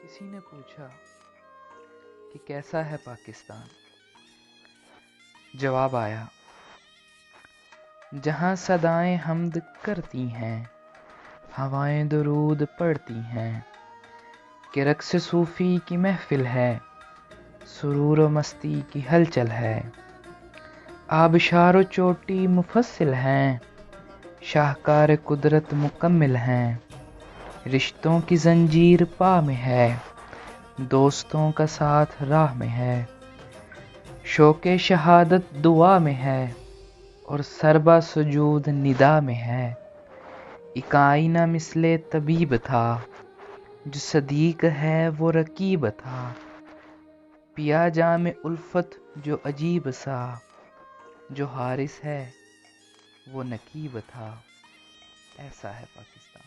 کسی نے پوچھا کہ کیسا ہے پاکستان؟ جواب آیا، جہاں صدائیں حمد کرتی ہیں، ہوائیں درود پڑھتی ہیں، کہ رقص صوفی کی محفل ہے، سرور و مستی کی ہلچل ہے، آبشار و چوٹی مفصل ہیں، شاہکار قدرت مکمل ہیں، رشتوں کی زنجیر پا میں ہے، دوستوں کا ساتھ راہ میں ہے، شوق شہادت دعا میں ہے، اور سربا سجود ندا میں ہے، ایک آئینہ مثل طبیب تھا، جو صدیق ہے وہ رقیب تھا، پیا جام الفت جو عجیب سا، جو حارس ہے وہ نقیب تھا۔ ایسا ہے پاکستان۔